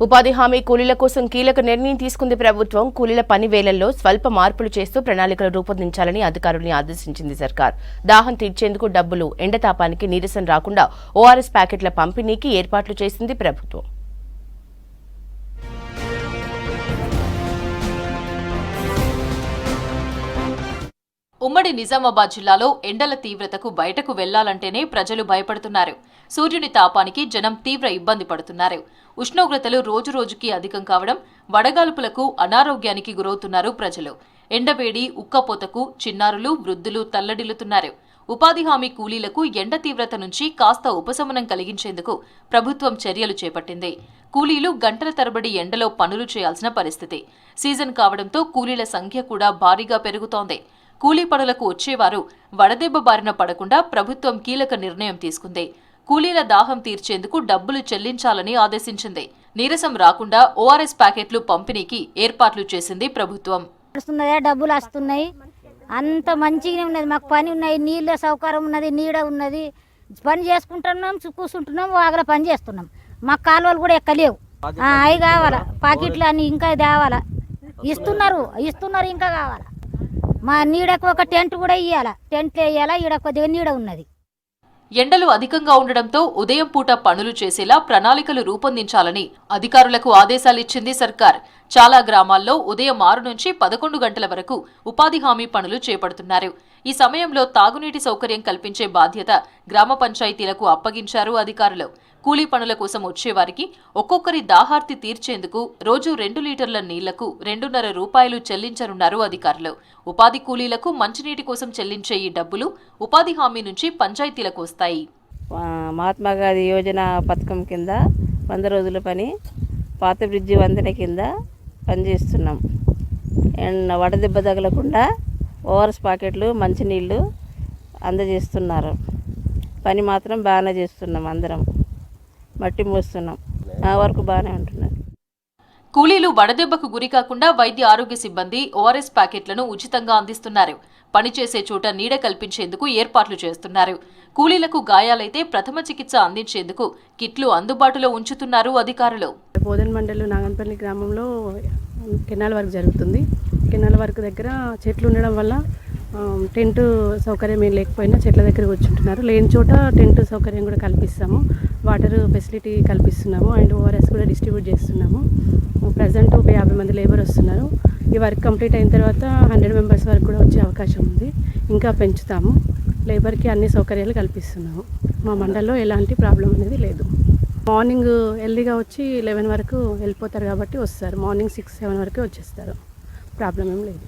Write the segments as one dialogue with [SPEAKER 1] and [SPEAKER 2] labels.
[SPEAKER 1] ఉపాధి హామీ కూలీల కోసం కీలక నిర్ణయం తీసుకుంది ప్రభుత్వం. కూలీల పని వేళల్లో స్వల్ప మార్పులు చేస్తూ ప్రణాళికలు రూపొందించాలని అధికారుల్ని ఆదేశించింది సర్కార్. దాహం తీర్చేందుకు డబ్బులు, ఎండతాపానికి నీరసం రాకుండా ఓఆర్ఎస్ ప్యాకెట్ల పంపిణీకి ఏర్పాట్లు చేసింది ప్రభుత్వం.
[SPEAKER 2] ఉమ్మడి నిజామాబాద్ జిల్లాలో ఎండల తీవ్రతకు బయటకు వెళ్లాలంటేనే ప్రజలు భయపడుతున్నారు. సూర్యుని తాపానికి జనం తీవ్ర ఇబ్బంది పడుతున్నారు. ఉష్ణోగ్రతలు రోజురోజుకి అధికం కావడం, వడగాల్పులకు అనారోగ్యానికి గురవుతున్నారు ప్రజలు. ఎండవేడి, ఉక్కపోతకు చిన్నారులు, వృద్ధులు తల్లడిల్లుతున్నారు. ఉపాధి హామీ కూలీలకు ఎండ తీవ్రత నుంచి కాస్త ఉపశమనం కలిగించేందుకు ప్రభుత్వం చర్యలు చేపట్టింది. కూలీలు గంటల తరబడి ఎండలో పనులు చేయాల్సిన పరిస్థితి. సీజన్ కావడంతో కూలీల సంఖ్య కూడా భారీగా పెరుగుతోంది. కూలీ పనులకు వచ్చేవారు వడదెబ్బ బారిన పడకుండా ప్రభుత్వం కీలక నిర్ణయం తీసుకుంది. కూలీల దాహం తీర్చేందుకు డబ్బులు చెల్లించాలని ఆదేశించింది. నీరసం రాకుండా ఓఆర్ఎస్ ప్యాకెట్లు పంపిణీకి ఏర్పాట్లు చేసింది ప్రభుత్వం.
[SPEAKER 3] డబ్బులు వస్తున్నాయి, అంత మంచిగానే ఉన్నది. మాకు పని ఉన్నాయి, నీళ్ళ సౌకర్యం ఉన్నది, నీడ ఉన్నది, పని చేసుకుంటున్నాం, కూర్చుంటున్నాం, వాగల పని చేస్తున్నాం. మాకు కాలువలు కూడా ఎక్కలేవు. అవి కావాలా, పాకెట్లు అని ఇంకా తేవాలా. ఇస్తున్నారు ఇంకా కావాలా. మా నీడకు ఒక టెంట్ కూడా ఇవ్వాలా, టెంట్ వేయాలా. ఈడ కొద్దిగా నీడ ఉన్నది.
[SPEAKER 2] ఎండలు అధికంగా ఉండడంతో ఉదయం పూట పనులు చేసేలా ప్రణాళికలు రూపొందించాలని అధికారులకు ఆదేశాలిచ్చింది సర్కార్. చాలా గ్రామాల్లో ఉదయం 6 నుంచి 11 గంటల వరకు ఉపాధి హామీ పనులు చేపడుతున్నారు. ఈ సమయంలో తాగునీటి సౌకర్యం కల్పించే బాధ్యత గ్రామ పంచాయతీలకు అప్పగించారు అధికారులు. కూలీ పనుల కోసం వచ్చేవారికి ఒక్కొక్కరి దాహార్తి తీర్చేందుకు రోజు 2 లీటర్ల నీళ్లకు 2.5 రూపాయలు చెల్లించనున్నారు అధికారులు. ఉపాధి కూలీలకు మంచినీటి కోసం చెల్లించే ఈ డబ్బులు ఉపాధి హామీ నుంచి పంచాయతీలకు వస్తాయి.
[SPEAKER 4] మహాత్మా గాంధీ యోజన పథకం కింద 100 రోజుల పని, పాత బ్రిడ్జి వంతెన కింద పనిచేస్తున్నాం. వడదెబ్బ తగలకుండా ఓఆర్ఎస్ ప్యాకెట్లు, మంచినీళ్ళు అందజేస్తున్నారు. పని మాత్రం బాగానే చేస్తున్నాం. అందరం మట్టి మోస్తున్నాం. ఆ వరకు బాగానే ఉంటున్నారు.
[SPEAKER 2] కూలీలు వడదెబ్బకు గురి కాకుండా వైద్య ఆరోగ్య సిబ్బంది ఓఆర్ఎస్ ప్యాకెట్లను ఉచితంగా అందిస్తున్నారు. పనిచేసే చోట నీడ కల్పించేందుకు ఏర్పాట్లు చేస్తున్నారు. కూలీలకు గాయాలైతే ప్రథమ చికిత్స అందించేందుకు కిట్లు అందుబాటులో ఉంచుతున్నారు అధికారులు.
[SPEAKER 5] బోధన్ మండలం నాగన్పల్లి గ్రామంలో కెనాల్ వర్క్ జరుగుతుంది. కెనాల్ వర్క్ దగ్గర చెట్లు ఉండడం వల్ల టెంట్ సౌకర్యం ఏం లేకపోయినా చెట్ల దగ్గర కూర్చుంటున్నారు. లేని చోట టెంట్ సౌకర్యం కూడా కల్పిస్తాము. వాటర్ ఫెసిలిటీ కల్పిస్తున్నాము అండ్ ఓఆర్ఎస్ కూడా డిస్ట్రిబ్యూట్ చేస్తున్నాము. ప్రజెంట్ 50 మంది లేబర్ వస్తున్నారు. ఈ వర్క్ కంప్లీట్ అయిన తర్వాత 100 మెంబర్స్ వరకు కూడా వచ్చే అవకాశం ఉంది. ఇంకా పెంచుతాము. లేబర్కి అన్ని సౌకర్యాలు కల్పిస్తున్నాము. మా మండలంలో ఎలాంటి ప్రాబ్లం అనేది లేదు. మార్నింగ్ ఎర్లీగా వచ్చి 11 వరకు వెళ్ళిపోతారు కాబట్టి వస్తారు. మార్నింగ్ 6-7 వరకు వచ్చేస్తారు. ప్రాబ్లం ఏం లేదు.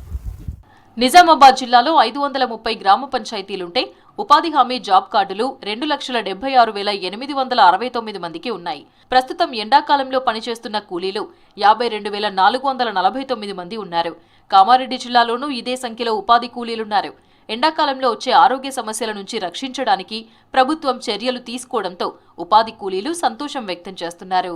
[SPEAKER 2] నిజామాబాద్ జిల్లాలో 530 గ్రామ పంచాయతీలుంటే ఉపాధి హామీ జాబ్ కార్డులు 2,76,869 మందికి ఉన్నాయి. ప్రస్తుతం ఎండాకాలంలో పనిచేస్తున్న కూలీలు 52,449 మంది ఉన్నారు. కామారెడ్డి జిల్లాలోనూ ఇదే సంఖ్యలో ఉపాధి కూలీలున్నారు. ఎండాకాలంలో వచ్చే ఆరోగ్య సమస్యల నుంచి రక్షించడానికి ప్రభుత్వం చర్యలు తీసుకోవడంతో ఉపాధి కూలీలు సంతోషం వ్యక్తం చేస్తున్నారు.